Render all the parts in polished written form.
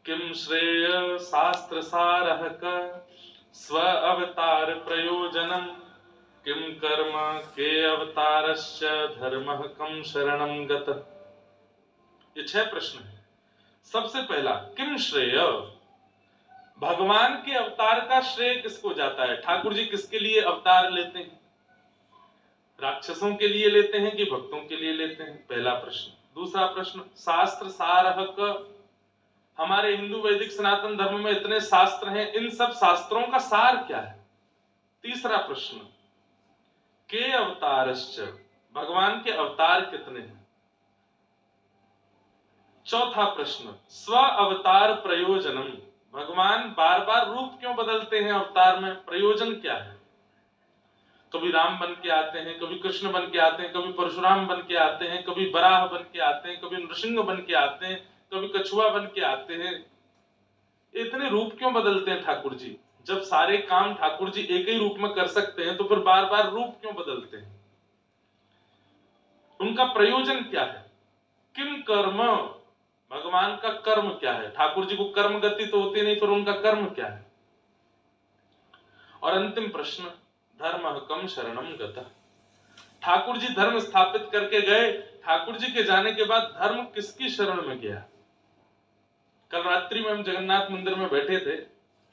किम श्रेय शास्त्र सारः क स्व अवतार प्रयोजनम किम कर्म के अवतारश्च धर्मः कम शरणं गतः। ये 6 प्रश्न है। सबसे पहला, किम श्रेय, भगवान के अवतार का श्रेय किसको जाता है? ठाकुर जी किसके लिए अवतार लेते हैं? राक्षसों के लिए लेते हैं कि भक्तों के लिए लेते हैं? पहला प्रश्न। दूसरा प्रश्न, शास्त्र सारः क, हमारे हिंदू वैदिक सनातन धर्म में इतने शास्त्र हैं, इन सब शास्त्रों का सार क्या है? तीसरा प्रश्न, के अवतारश्च, भगवान के अवतार कितने हैं? चौथा प्रश्न, स्व अवतार प्रयोजनम, भगवान बार बार रूप क्यों बदलते हैं अवतार में? प्रयोजन क्या है? कभी राम बन के आते हैं, कभी कृष्ण बन के आते हैं, कभी परशुराम बन के आते हैं, कभी बराह बन के आते हैं, कभी नृसिंह बन के आते हैं, कभी कछुआ बन के आते हैं। इतने रूप क्यों बदलते हैं ठाकुर जी? जब सारे काम ठाकुर जी एक ही रूप में कर सकते हैं तो फिर बार बार रूप क्यों बदलते हैं? उनका प्रयोजन क्या है? किम कर्म, भगवान का कर्म क्या है? ठाकुर जी को कर्म गति तो होती नहीं, फिर उनका कर्म क्या है? और अंतिम प्रश्न, धर्म कम शरणम गतः, ठाकुर जी धर्म स्थापित करके गए, ठाकुर जी के जाने के बाद धर्म किसकी शरण में गया? कल रात्रि में हम जगन्नाथ मंदिर में बैठे थे,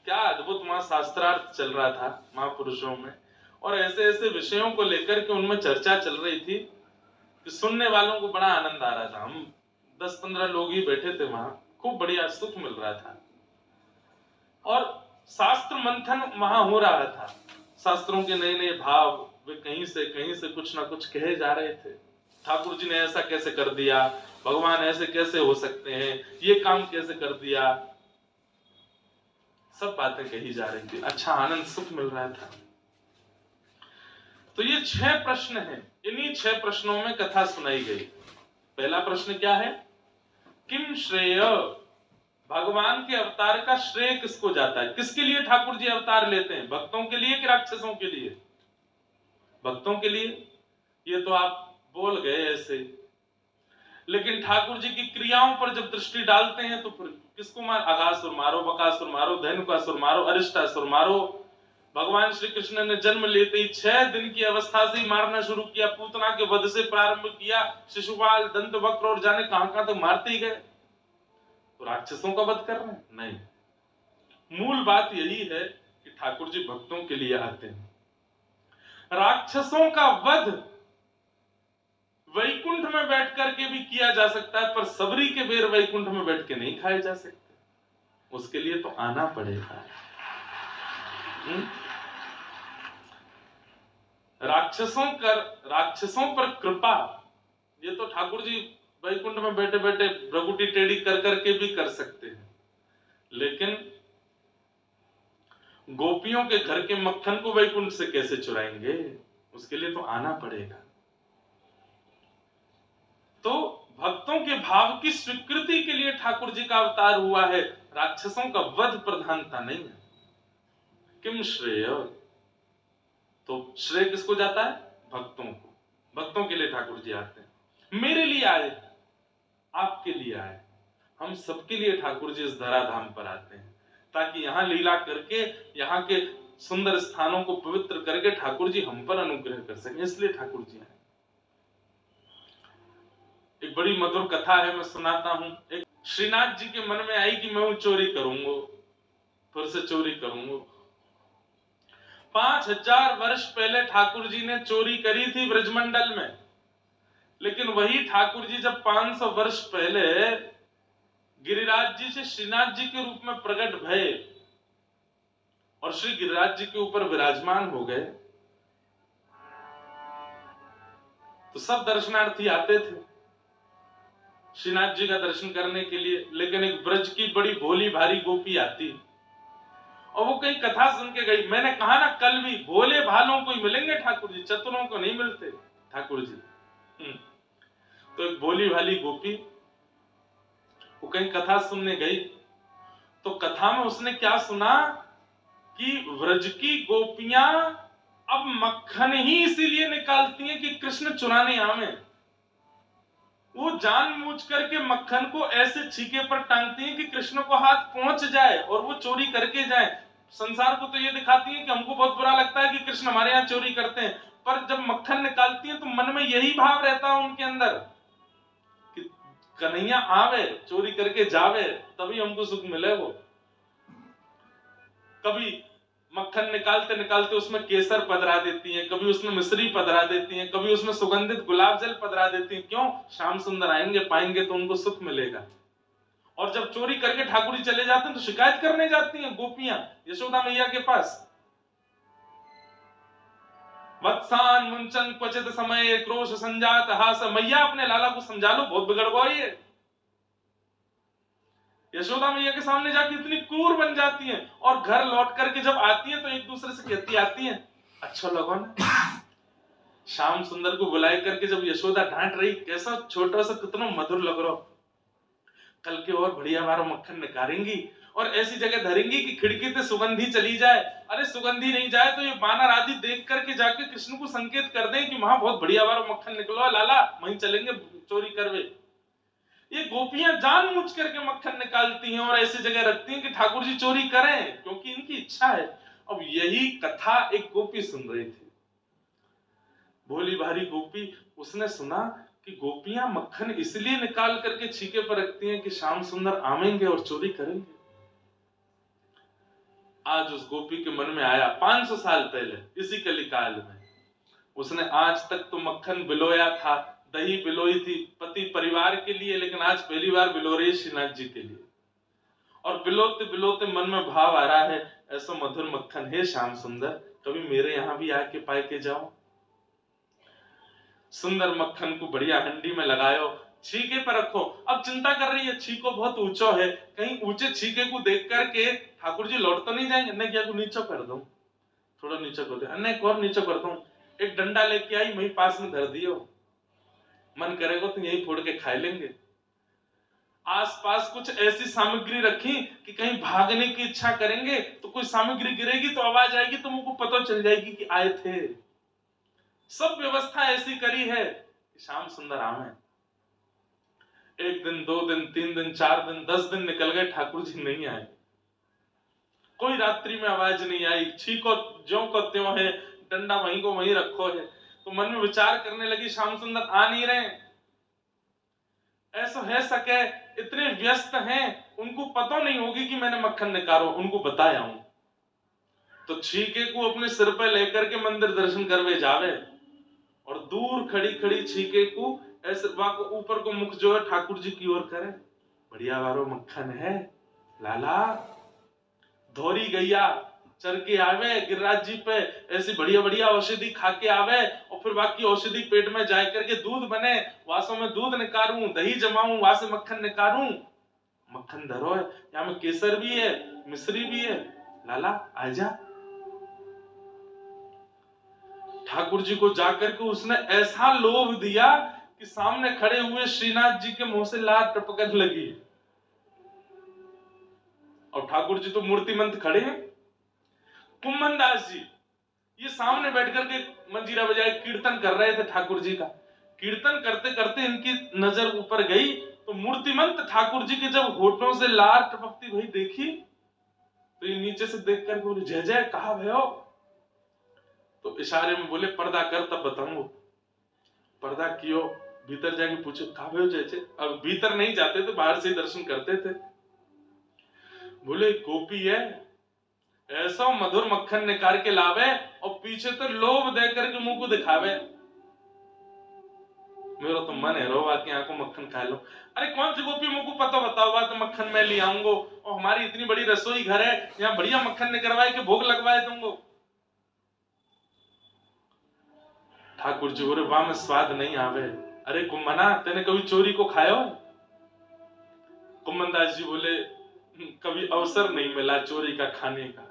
क्या अद्भुत वहां शास्त्रार्थ चल रहा था महापुरुषों में, और ऐसे ऐसे विषयों को लेकर के उनमें चर्चा चल रही थी कि सुनने वालों को बड़ा आनंद आ रहा था। हम 10-15 लोग ही बैठे थे वहां, खूब बढ़िया सुख मिल रहा था और शास्त्र मंथन वहां हो रहा था। शास्त्रों के नए नए भाव वे कहीं से कुछ ना कुछ कहे जा रहे थे। ठाकुर जी ने ऐसा कैसे कर दिया, भगवान ऐसे कैसे हो सकते हैं, ये काम कैसे कर दिया, सब बातें कही जा रही थी। अच्छा आनंद सुख मिल रहा था। तो ये 6 प्रश्न हैं, इन्हीं 6 प्रश्नों में कथा सुनाई गई। पहला प्रश्न क्या है? किम श्रेय, भगवान के अवतार का श्रेय किसको जाता है? किसके लिए ठाकुर जी अवतार लेते हैं? भक्तों के लिए कि राक्षसों के लिए? भक्तों के लिए। ये तो आप बोल गए ऐसे, लेकिन ठाकुर जी की क्रियाओं पर जब दृष्टि डालते हैं तो फिर किसको मार? अघासुर मारो, बकासुर मारो, धैनुकासुर मारो, अरिष्टासुर मारो। भगवान श्री कृष्ण ने जन्म लेते ही 6 दिन की अवस्था से ही मारना शुरू किया, पूतना के वध से प्रारंभ किया, शिशुपाल, दंतवक्र और जाने कहां तो मारते ही गए। तो राक्षसों का वध कर रहे हैं? नहीं। मूल बात यही है कि ठाकुर जी भक्तों के लिए आते हैं। राक्षसों का वध वैकुंठ में बैठ करके भी किया जा सकता है, पर सबरी के बेर वैकुंठ में बैठ के नहीं खाए जा सकते। उसके लिए तो आना पड़ेगा। राक्षसों पर कृपा, ये तो ठाकुर जी वैकुंठ में बैठे बैठे भ्रगुटी टेढ़ी कर करके भी कर सकते हैं, लेकिन गोपियों के घर के मक्खन को वैकुंठ से कैसे चुराएंगे? उसके लिए तो आना पड़ेगा। तो भक्तों के भाव की स्वीकृति के लिए ठाकुर जी का अवतार हुआ है, राक्षसों का वध प्रधानता नहीं है। किम श्रेय, तो श्रेय किसको जाता है? भक्तों को। भक्तों के लिए ठाकुर जी आते हैं। मेरे लिए आए, आपके लिए आए, हम सबके लिए ठाकुर जी इस धराधाम पर आते हैं, ताकि यहां लीला करके यहां के सुंदर स्थानों को पवित्र करके ठाकुर जी हम पर अनुग्रह कर सकें, इसलिए ठाकुर जी आए। एक बड़ी मधुर कथा है, मैं सुनाता हूं। एक श्रीनाथ जी के मन में आई कि मैं चोरी करूंगा, फिर से चोरी करूंगा। 5000 वर्ष पहले ठाकुर जी ने चोरी करी थी ब्रजमंडल में, लेकिन वही ठाकुर जी जब 500 वर्ष पहले गिरिराज जी से श्रीनाथ जी के रूप में प्रकट भये और श्री गिरिराज जी के ऊपर विराजमान हो गए, तो सब दर्शनार्थी आते थे श्रीनाथ जी का दर्शन करने के लिए। लेकिन एक ब्रज की बड़ी भोली भारी गोपी आती और वो कहीं कथा सुन के गई। मैंने कहा ना कल भी, भोले भालों को ही मिलेंगे ठाकुर जी, चतुरों को नहीं मिलते ठाकुर जी। तो एक भोली भाली गोपी वो कहीं कथा सुनने गई, तो कथा में उसने क्या सुना कि व्रज की गोपियां अब मक्खन ही इसीलिए निकालती हैं कि कृष्ण चुराने आवे। वो जानबूझ करके मक्खन को ऐसे छीके पर टांगती हैं कि कृष्ण को हाथ पहुंच जाए और वो चोरी करके जाए। संसार को तो ये दिखाती है कि हमको बहुत बुरा लगता है कि कृष्ण हमारे यहाँ चोरी करते हैं, पर जब मक्खन निकालती हैं तो मन में यही भाव रहता है उनके अंदर कि कन्हैया आवे, चोरी करके जावे, तभी हमको सुख मिले। वो कभी मक्खन निकालते निकालते उसमें केसर पधरा देती हैं, कभी उसमें मिश्री पधरा देती हैं, कभी उसमें सुगंधित गुलाब जल पधरा देती हैं। क्यों? श्याम सुंदर आएंगे, पाएंगे तो उनको सुख मिलेगा। और जब चोरी करके ठाकुर जी चले जाते हैं तो शिकायत करने जाती हैं गोपियां यशोदा मैया के पास। वत्सान मुंचन क्वचित समय क्रोश संजात हास, मैया अपने लाला को समझा लो, बहुत बिगड़ गया ये। यशोदा मैया के सामने जाके इतनी क्रूर बन जाती हैं और घर लौट करके जब आती हैं तो एक दूसरे से कहती आती हैं, अच्छा लगा ना? श्याम सुंदर को बुलाए करके जब यशोदा डांट रही, कैसा छोटा सा कितना मधुर लग रहा, कल के और बढ़िया बार मक्खन निकालेंगी और ऐसी जगह धरेंगी कि खिड़की से सुगंधी चली जाए। अरे सुगंधी नहीं जाए तो ये बानर आदि देख करके जाके कृष्ण को संकेत कर दें कि वहां बहुत बढ़िया बार मक्खन निकलो लाला, वहीं चलेंगे चोरी करवे। ये गोपियां जानबूझ करके मक्खन निकालती हैं और ऐसी जगह रखती हैं कि ठाकुर जी चोरी करें, क्योंकि इनकी इच्छा है। अब यही कथा एक गोपी सुन रही थी, भोली भारी गोपी। उसने सुना कि गोपियां मक्खन इसलिए निकाल करके छीके पर रखती हैं कि श्याम सुंदर आवेंगे और चोरी करेंगे। आज उस गोपी के मन में आया 500 साल पहले इसी कलिकाल में, उसने आज तक तो मक्खन बिलोया था, दही बिलोई थी पति परिवार के लिए, लेकिन आज पहली बार बिलो रही श्रीनाथ जी के लिए। और बिलोते बिलोते मन में भाव आ रहा है, ऐसा मधुर मक्खन है श्याम सुंदर, कभी मेरे यहां भी आके पाए के जाओ। सुंदर मक्खन को बढ़िया हंडी में लगायो, छीके पर रखो। अब चिंता कर रही है, छीको बहुत ऊंचा है, कहीं ऊंचे छीके को देख करके ठाकुर जी लौट तो नहीं जाएंगे। नहीं, क्या को नीचा कर दूं, थोड़ा नीचा कर दे, नहीं और नीचा कर दूं। एक डंडा लेके आई, वहीं पास में धर दियो, मन करेगा तो यही फोड़ के खा लेंगे। आसपास कुछ ऐसी सामग्री रखी कि कहीं भागने की इच्छा करेंगे तो कोई सामग्री गिरेगी तो आवाज आएगी तो मुझको पता चल जाएगी कि आए थे। सब व्यवस्था ऐसी करी है कि श्याम सुंदर आवे। एक दिन, 2 दिन, 3 दिन, 4 दिन, 10 दिन निकल गए, ठाकुर जी नहीं आए। कोई रात्रि में आवाज नहीं आई, छीको ज्यों को त्यों है, डंडा वहीं को वहीं रखो है। तो मन में विचार करने लगी, श्याम सुंदर आ नहीं रहे, ऐसा है सके, इतने व्यस्त हैं, उनको पता नहीं होगी कि मैंने मक्खन निकालो, उनको बताया हूं। तो छीके को अपने सिर पे लेकर के मंदिर दर्शन करवे जावे और दूर खड़ी खड़ी छीके को ऐसे ऊपर को मुख जो है ठाकुर जी की ओर करे, बढ़िया वारो मक्खन है लाला, धोरी गैया चर के आवे गिरिराज जी पे, ऐसी बढ़िया बढ़िया औषधि खा के आवे और फिर बाकी औषधि पेट में जाए करके दूध बने, वासों में दूध निकालूं, दही जमाऊं, वहां से मक्खन निकालूं। मक्खन धरो है, यहाँ में केसर भी है, मिश्री भी है, लाला आजा। ठाकुर जी को जाकर के उसने ऐसा लोभ दिया कि सामने खड़े हुए श्रीनाथ जी के मुंह से लार टपकने लगी। और ठाकुर जी तो मूर्तिमंत खड़े हैं। कुम्भन दास जी ये सामने बैठ करके मंजीरा बजाए कीर्तन कर रहे थे ठाकुर जी का। कीर्तन करते करते इनकी नजर ऊपर गई तो मूर्तिमंत ठाकुर जी के जब होठों से लार टपकती हुई देखी तो ये नीचे से देख कर बोले, जय जय कहा भयो? तो इशारे में बोले, पर्दा कर तब बताऊंगा। पर्दा कियो, भीतर जाके पूछे कहा भयो जय जय। अब भीतर नहीं जाते थे, बाहर से ही दर्शन करते थे। बोले गोपी है, ऐसा मधुर मक्खन निकाल के लावे और पीछे तो लोभ दे करके मुंह को दिखावे। मेरा तो मन है रो बाकी आंखों मक्खन खा लो। अरे कौन सी गोपी मुंह को पता बताओ बात, तो मक्खन मैं ले आऊंगा और हमारी इतनी बड़ी रसोई घर है, यहाँ बढ़िया मक्खन निकलवाए के भोग लगवाए दूंगा। ठाकुर जी बोले, वाह में स्वाद नहीं आवे। अरे कुम्भना तेने कभी चोरी को खायो? कुम्भन दास जी बोले, कभी अवसर नहीं मिला चोरी का खाने का,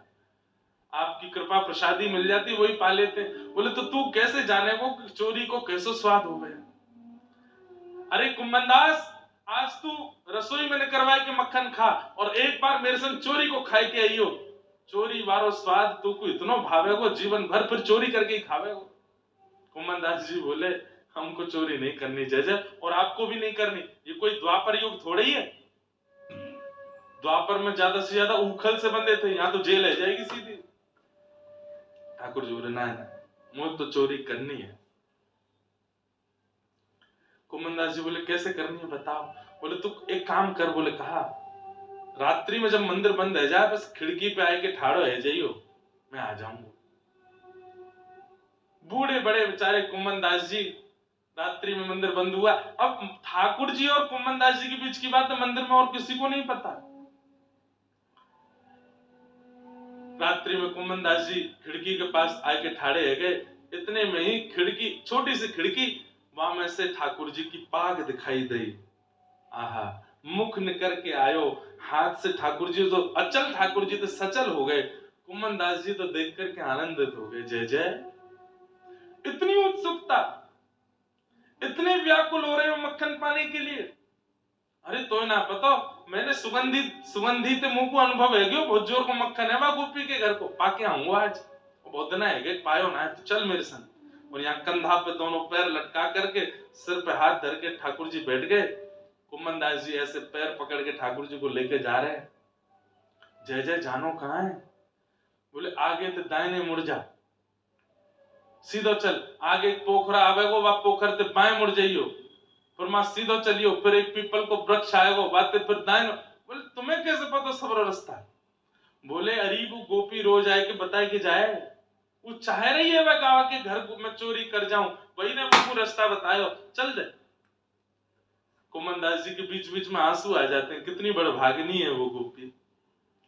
आपकी कृपा प्रसादी मिल जाती वही पा लेते। बोले तो तू कैसे जाने वो चोरी को कैसे स्वाद हो गया? अरे कुम्भन दास, आज तू रसोई में करवाए के मक्खन खा और एक बार मेरे संग चोरी को खाए के आइयो, चोरी वारो स्वाद तू को इतना भावेगो जीवन भर फिर चोरी करके ही खावेगो। कुम्भन दास जी बोले, हमको चोरी नहीं करनी जय जय, और आपको भी नहीं करनी। ये कोई द्वापर युग थोड़ा ही है। द्वापर में ज्यादा से ज्यादा उखल से बंधे थे, यहाँ तो जेल है जाएगी सीधी। ठाकुर जी बोले ना ना, मुझे तो चोरी करनी है। कुमनदास जी बोले कैसे करनी है बताओ। बोले तू एक काम कर। बोले कहा, रात्रि में जब मंदिर बंद है जाए, बस खिड़की पे आए के ठाड़ो है जाइयो, मैं आ जाऊंगा। बूढ़े बड़े बेचारे कुमनदास जी, रात्रि में मंदिर बंद हुआ। अब ठाकुर जी और कुमनदास जी के बीच की बात है, मंदिर में और किसी को नहीं पता। रात्रि में कुमनदास जी खिड़की के पास आके ठाड़े है गए। इतने में ही खिड़की, छोटी सी खिड़की, वहां में से ठाकुर जी की पाग दिखाई दी। आहा, मुख निकर के आयो, हाथ से ठाकुर जी तो अचल, ठाकुर जी तो सचल हो गए। कुमनदास जी तो देख करके आनंदित हो गए। जय जय, इतनी उत्सुकता, इतने व्याकुल हो रहे हो मक्खन पाने के लिए। अरे तो ना पता, मैंने सुगंधित मुंह को अनुभव है क्यों, बहुत जोर को मक्खन है वहां गोपी के घर को पाके आऊंगा आज। बहुत दिन है पायो ना, तो चल मेरे संग। और यहाँ कंधा पे दोनों पैर लटका करके, सिर पे हाथ धर के ठाकुर जी बैठ गए। कुमनदास जी ऐसे पैर पकड़ के ठाकुर जी को लेके जा रहे हैं। जय जय, जानो कहाँ है। बोले आगे तो दाहिने मुड़ जा, सीधो चल, आगे एक पोखरा आवेगो, वह पोखर ते बाएं मुड़ जाइयो, फिर मां सीधो चलियो, फिर एक पीपल को वृक्ष आएगो, बातें फिर दाएं। बोले तुम्हें कैसे पता सब रास्ता। बोले अरे वो गोपी रोज आए के बताए कि जाए, वो चाह रही है वह गावा के घर को मैं चोरी कर जाऊं, वही ने मुझको रास्ता बतायो, चल दे। कुमनदास जी के बीच बीच में आंसू आ जाते हैं, कितनी बड़ भागनी है वो गोपी,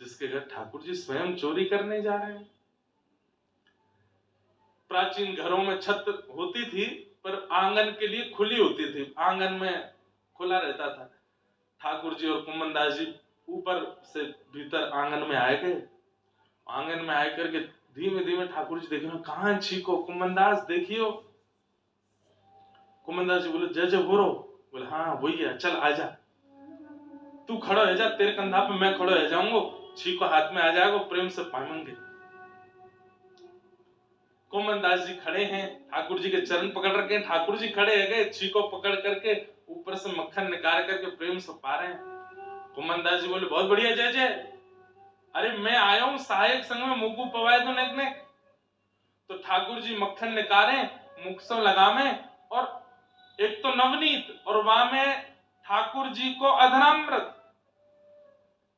जिसके घर ठाकुर जी स्वयं चोरी करने जा रहे हैं। प्राचीन घरों में छत होती थी, पर आंगन के लिए खुली होती थी, आंगन में खुला रहता था। ठाकुर जी और कुमनदास जी ऊपर से भीतर आंगन में आए गए। आंगन में आए करके धीमे धीमे ठाकुर जी देखो कहां छीको, कुमनदास देखियो। कुमनदास जी बोले जय जय बोलो। बोले हाँ वही है, चल आजा, तू खड़ा है जा, तेरे कंधा पे मैं खड़ा है जाऊंगा, छीको हाथ में आ जाएगा, प्रेम से पाएंगे। कुमनदास जी खड़े हैं, ठाकुर जी के चरण पकड़ रखे हैं, ठाकुर जी खड़े है गए, छीको पकड़ करके ऊपर से मक्खन निकाल करके प्रेम से पा रहे हैं। कुमनदास जी बोले बहुत बढ़िया जय जय, अरे मैं आया हूं सहायक संग में मुगु पवाए तो ने। तो ठाकुर जी मक्खन निकाले, मुख से लगावे, और एक तो नवनीत, और वहां में ठाकुर जी को अधरामृत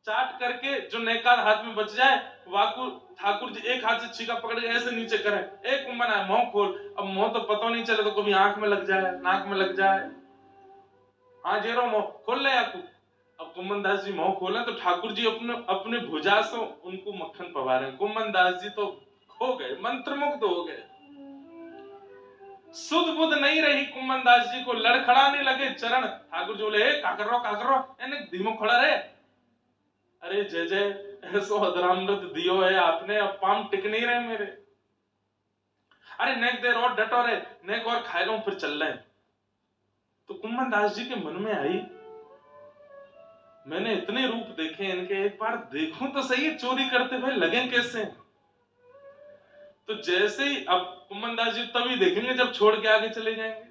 चाट करके जो नेकाद हाथ में बच जाए, वाकु ठाकुर जी एक हाथ से छीका पकड़ के ऐसे नीचे करें, एक मना मुंह खोल। अब मुंह तो पता नहीं चले, तो कभी आंख में लग जाए, नाक में लग जाए। हाँ जेरो मुंह खोल ले आपको। अब कुमनदास जी मुंह खोले तो ठाकुर जी अपने अपने भुजा से उनको मक्खन पवा रहे हैं। कुमनदास जी तो खो गए, मंत्रमुग्ध हो गए, सुध बुध नहीं रही। कुमनदास जी को लड़खड़ाने लगे चरण। ठाकुर जी बोले का कर रहो, इन्हें धीमो खड़ा रहे। अरे जय जय, ऐसो अधरामृत दियो है आपने, अब पाम टिक नहीं रहे मेरे। अरे नेक देर और डटो रे, नेक और खाए लो फिर चल रहे। तो कुमनदास जी के मन में आई, मैंने इतने रूप देखे इनके, एक बार देखूं तो सही चोरी करते हुए लगे कैसे। तो जैसे ही अब कुमनदास जी तभी देखेंगे जब छोड़ के आगे चले जाएंगे।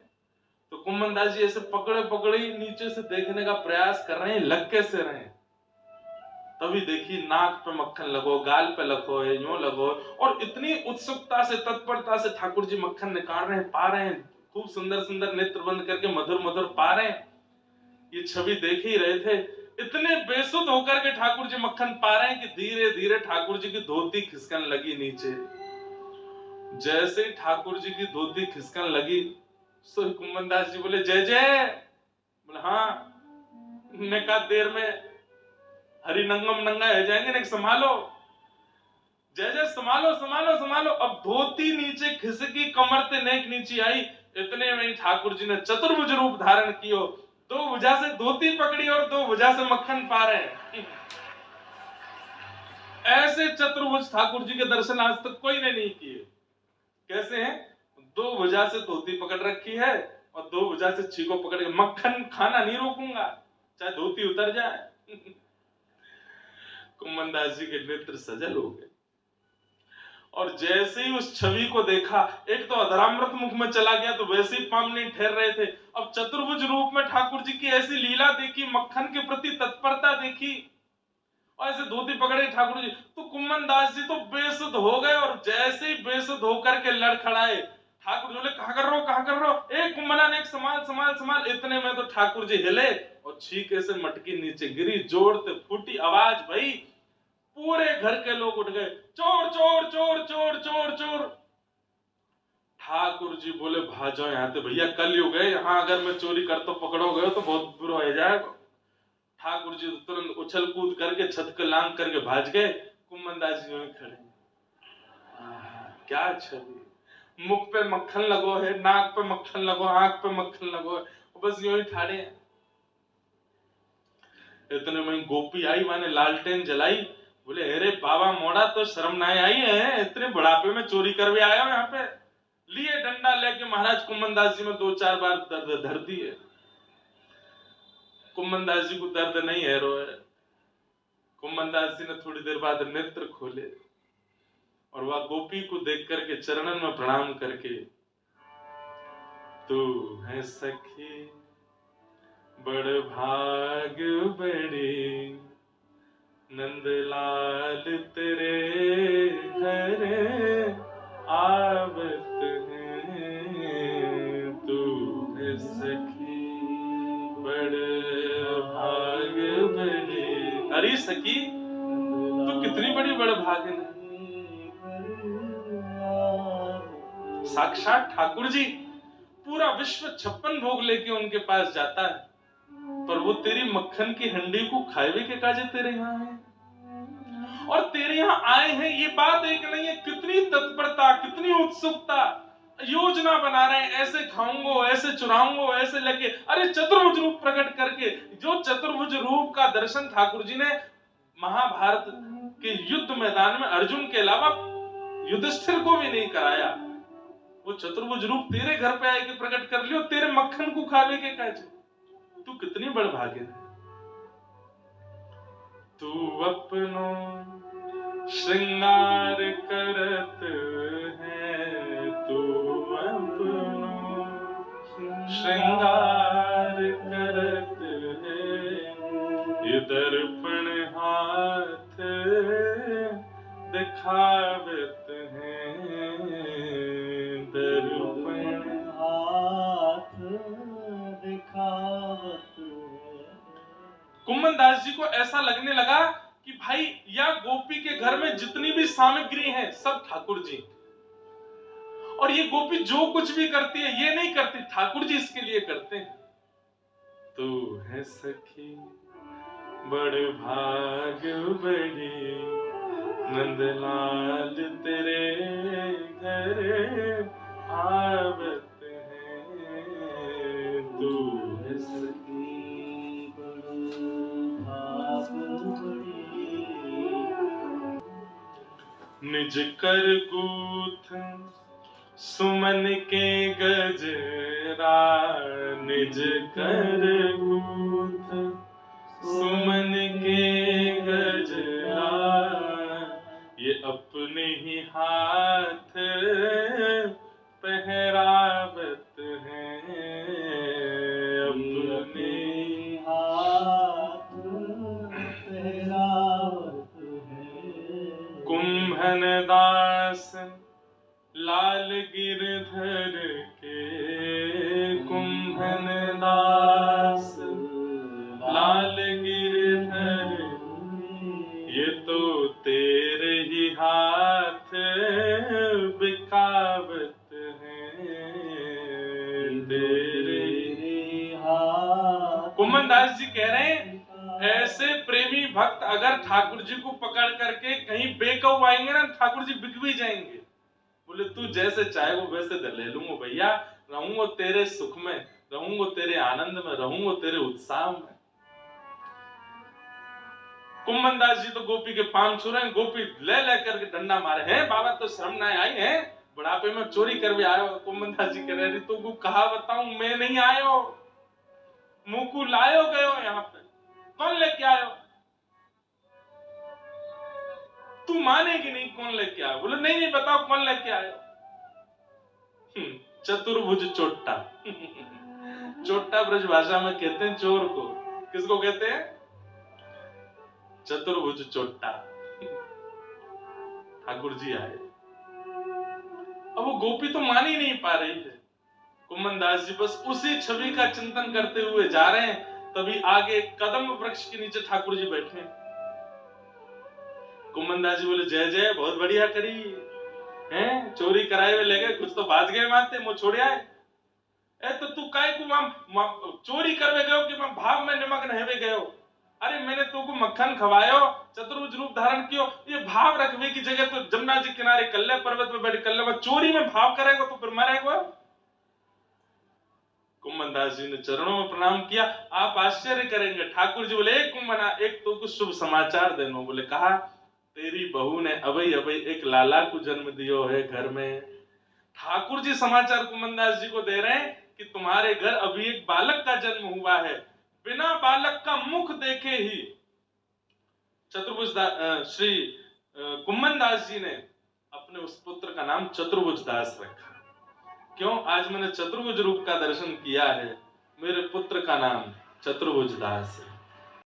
तो कुमनदास जी ऐसे पकड़े पकड़े नीचे से देखने का प्रयास कर रहे हैं, लग कैसे रहे हैं। तभी देखी नाक पे मक्खन लगो, गाल पे लगो, यूं लगो, और इतनी उत्सुकता से तत्परता से ठाकुर जी मक्खन निकाल रहे हैं, पा रहे हैं, खूब सुंदर सुंदर नेत्र बंद करके मधुर मधुर पा रहे हैं। ये छवि देख ही रहे थे। इतने बेसुध होकर के ठाकुर जी मक्खन पा रहे हैं कि धीरे धीरे ठाकुर जी की धोती खिसकन लगी नीचे। जैसे ठाकुर जी की धोती खिसकन लगी, सो कुमनदास जी बोले जय जय। बोले हाँ, ने कहा देर में हरि नंगम नंगा है जाएंगे, ने संभालो जय जय, संभालो संभालो संभालो। अब धोती नीचे खिसकी, कमर ते नेक नीचे आई। इतने में ठाकुर जी ने चतुर्भुज रूप धारण कियो, दो भुजा से धोती पकड़ी और दो भुजा से मक्खन पा रहे हैं। ऐसे चतुर्भुज ठाकुर जी के दर्शन आज तक कोई ने नहीं किए। कैसे हैं? दो भुजा से धोती पकड़ रखी है और दो भुजा से छीको पकड़ के मक्खन खाना नहीं रोकूंगा, चाहे धोती उतर जाए। कुमनदास जी के नेत्र सजल हो गए। और जैसे ही उस छवि को देखा, एक तो अधरामृत मुख में चला गया, तो वैसे ही पाम नहीं ठहर रहे थे। अब चतुर्भुज रूप में ठाकुर जी की ऐसी लीला देखी, मक्खन के प्रति तत्परता देखी, और ऐसे धोती पकड़े ठाकुर जी, तो कुम्मन दास जी तो बेसुध हो गए। और जैसे ही बेसुध होकर के लड़खड़ाए, ठाकुर जी बोले कहां कर रहे हो, कहां कर रहे हो, एक कुम्मना ने एक संभाल संभाल संभाल। इतने में तो ठाकुर जी हिले और छीके से मटकी नीचे गिरी, जोरते फूटी आवाज भई, पूरे घर के लोग उठ गए, चोर चोर चोर चोर चोर चोर। ठाकुर जी बोले भाजो यहाँ से भैया, कल युग है, यहाँ अगर मैं चोरी कर तो पकड़ोगे तो बहुत बुरा हो जाएगा। ठाकुर जी तुरंत उछल कूद करके छत के लांग करके भाज गए। कुम्मन दास जी वहीं खड़े, क्या छवि, मुख पे मक्खन लगो है, नाक पे मक्खन लगो, आंख पे मक्खन लगो है, बस यूं ही ठाड़े हैं। इतने में गोपी आई, माने लालटेन जलाई, बोले अरे बाबा मोड़ा, तो शर्म ना आई है, इतने बुढ़ापे में चोरी करवे आए हो यहाँ पे। लिए डंडा लेके महाराज कुम्मन दास जी में 2-4 बार दर्द धर दिए। कुम्मन दास जी को दर्द नहीं है, रोए। कुम्मन दास जी ने थोड़ी देर बाद नेत्र खोले और वह गोपी को देख करके चरणन में प्रणाम करके, तू है सखी बड़ भाग बड़ी, नंदलाल तेरे घर आवत है, तू है सखी बड़ भाग बड़ी। अरे सखी, तू कितनी बड़ी बड़ भागन है। साक्षात ठाकुर जी, पूरा विश्व 56 भोग लेके उनके पास जाता है, पर वो तेरी मक्खन की हंडी को खाए के काजे तेरे यहाँ है। और तेरे यहाँ आए हैं, ये बात एक नहीं है, कितनी तत्परता, कितनी उत्सुकता, योजना बना रहे हैं, ऐसे खाऊंगो, ऐसे चुराऊंगो, ऐसे लेके। अरे चतुर्भुज रूप प्रकट करके, जो चतुर्भुज रूप का दर्शन ठाकुर जी ने महाभारत के युद्ध मैदान में अर्जुन के अलावा युधिष्ठिर को भी नहीं कराया, वो चतुर्भुज रूप तेरे घर पे आए के प्रकट कर लियो, तेरे मक्खन को खावे के काजे। तू कितनी बड़ भाग्य है। तू अपनो श्रृंगार करत है, तू अपनो श्रृंगार करत है, ये दर्पण हाथ दिखावत है, दर्पण हाथ दिखावत है। कुम्मन दास जी को ऐसा लगने लगा कि भाई या गोपी के घर में जितनी भी सामग्री है सब ठाकुर जी, और ये गोपी जो कुछ भी करती है ये नहीं करती, ठाकुर जी इसके लिए करते हैं। तू है सखी बड़ भाग बड़ी, नंदलाल तेरे घर आवत है, तू है सखी बड़ भाग बड़ी। निज कर गूथ सुमन के गजरा, निज कर गूथ सुमन के गजरा, ये अपने ही हाथ पहरावत है, अपने हाथ पहरावत है। कुंभन दास लाल गिरधर के, कुंभन दास लाल गिरधर, ये तो तेरे ही हाथ बिकावत है, तेरे ही हाथ। कुम्मन दास जी कह रहे हैं, ऐसे प्रेमी भक्त अगर ठाकुर जी को पकड़ करके कहीं बेकाबू आएंगे ना, ठाकुर जी बिक भी जाएंगे। बोले तू जैसे चाहे वो वैसे ले लूंगा भैया, रहूंगा तेरे सुख में, रहूंगा तेरे आनंद में, रहूंगा तेरे उत्साह में। कुम्मन दास जी तो गोपी के पांव छू रहे हैं, गोपी ले लेकर के डंडा मारे हैं, बाबा तो शर्म ना आई है, बुढ़ापे में चोरी कर भी आयो। कुम्मन दास जी कह रहे तू को कहा बताऊं, मैं नहीं आयो, मुंह को लायो गयो, यहाँ पे कौन लेके आयो। तू मानेगी नहीं, कौन लेके आया? बोले नहीं नहीं बताओ कौन लेके आया? चतुर्भुज चोट्टा। चोट्टा ब्रज भाषा में कहते हैं चोर को। किसको कहते हैं? चतुर्भुज चोट्टा। ठाकुर जी आए। अब वो गोपी तो मान ही नहीं पा रही है। कुम्मन दास जी बस उसी छवि का चिंतन करते हुए जा रहे हैं, तभी आगे कदम वृक्ष के नीचे ठाकुर जी बैठे। कुम्मन दास जी बोले जय जय, बहुत बढ़िया करी हैं, चोरी कराए हुए ले गए, कुछ तो बाज गए मानते मुंह छोड़ आए। तो तू काय को चोरी करवे गयो कि भाव में निमग्न हेवे गयो? अरे मैंने तुमको मक्खन खवायो, चतुर्भुज रूप धारण कियो, ये भाव रखवे की जगह तो जमुना जी किनारे कल्ले पर्वत में बैठ कल्ले में चोरी में भाव करेगा तो फिर मरेगा। कुम्मन दास जी ने चरणों में प्रणाम किया। आप आश्चर्य करेंगे, ठाकुर जी बोले कुम्मना एक तो कुछ शुभ समाचार देनो। बोले कहा, तेरी बहू ने अबई अबई एक लाला को जन्म दियो है घर में। ठाकुर जी समाचार कुम्मन दास जी को दे रहे हैं कि तुम्हारे घर अभी एक बालक का जन्म हुआ है। बिना बालक का मुख देखे ही चतुर्भुज श्री कुम्मन दास जी ने अपने उस पुत्र का नाम चतुर्भुज दास रखा। क्यों? आज मैंने चतुर्भुज रूप का दर्शन किया है, मेरे पुत्र का नाम चतुर्भुज दास है।